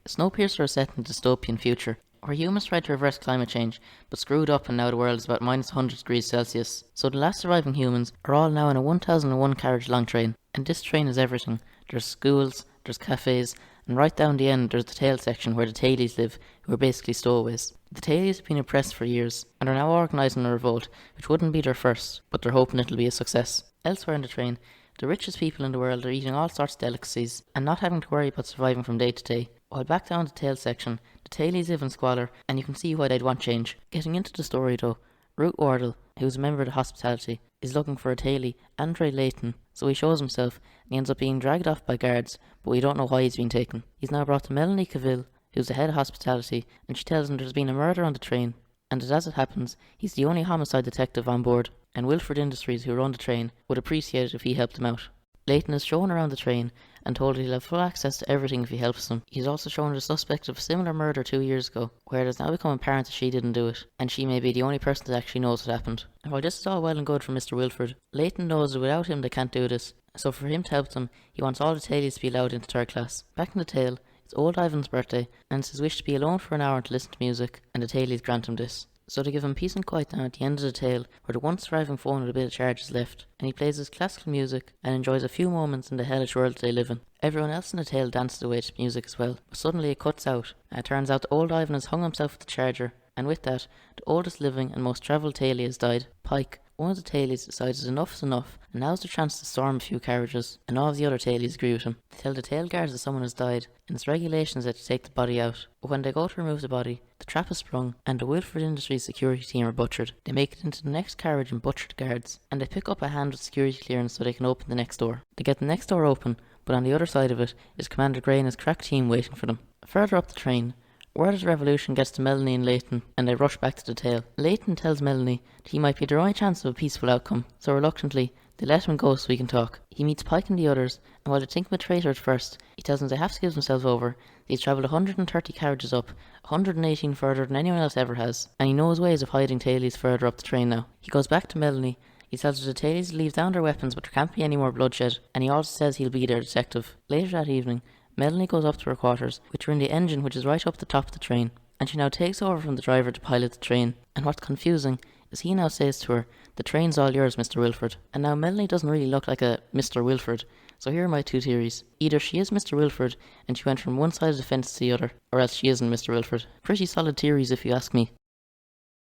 Snowpiercer is set in a dystopian future, where humans tried to reverse climate change, but screwed up and now the world is about minus 100 degrees Celsius. So the last surviving humans are all now in a 1001 carriage long train, and this train is everything. There's schools, there's cafes, and right down the end there's the tail section where the tailies live, who are basically stowaways. The tailies have been oppressed for years, and are now organising a revolt, which wouldn't be their first, but they're hoping it'll be a success. Elsewhere in the train, the richest people in the world are eating all sorts of delicacies, and not having to worry about surviving from day to day. While back down the tail section, the tailies live in squalor, and you can see why they'd want change. Getting into the story though, Root Wardle, who's a member of the hospitality, is looking for a tailie, Andre Layton, so he shows himself, and he ends up being dragged off by guards, but we don't know why he's been taken. He's now brought to Melanie Cavill, who's the head of hospitality, and she tells him there's been a murder on the train, and that as it happens, he's the only homicide detective on board, and Wilford Industries, who run the train, would appreciate it if he helped him out. Layton is shown around the train and told he'll have full access to everything if he helps them. He's also shown the suspect of a similar murder 2 years ago, where it has now become apparent that she didn't do it, and she may be the only person that actually knows what happened. And while this is all well and good for Mr. Wilford, Layton knows that without him they can't do this, so for him to help them, he wants all the tailies to be allowed into third class. Back in the tail, it's old Ivan's birthday, and it's his wish to be alone for an hour and to listen to music, and the tailies grant him this. So they give him peace and quiet down at the end of the tail, where the once thriving phone with a bit of charge is left, and he plays his classical music and enjoys a few moments in the hellish world they live in. Everyone else in the tail dances away to music as well, but suddenly it cuts out, and it turns out that old Ivan has hung himself with the charger, and with that, the oldest living and most travelled tailie has died. Pike, one of the tailies, decides enough is enough, and now's the chance to storm a few carriages, and all of the other tailies agree with him. They tell the tail guards that someone has died, and it's regulations that to take the body out, but when they go to remove the body, the trap is sprung, and the Wilford Industries security team are butchered. They make it into the next carriage and butcher the guards, and they pick up a hand with security clearance so they can open the next door. They get the next door open, but on the other side of it is Commander Gray and his crack team waiting for them. Further up the train, word of the revolution gets to Melanie and Layton, and they rush back to the tail. Layton tells Melanie that he might be their only chance of a peaceful outcome, so reluctantly, they let him go so he can talk. He meets Pike and the others, and while they think him a traitor at first, he tells them they have to give themselves over. He's travelled 130 carriages up, 118 further than anyone else ever has, and he knows ways of hiding tailies further up the train now. He goes back to Melanie. He tells her the tailies to leave down their weapons, but there can't be any more bloodshed, and he also says he'll be their detective. Later that evening, Melanie goes up to her quarters, which are in the engine which is right up the top of the train, and she now takes over from the driver to pilot the train. And what's confusing is he now says to her, "The train's all yours, Mr. Wilford." And now Melanie doesn't really look like a Mr. Wilford, so here are my two theories. Either she is Mr. Wilford and she went from one side of the fence to the other, or else she isn't Mr. Wilford. Pretty solid theories if you ask me.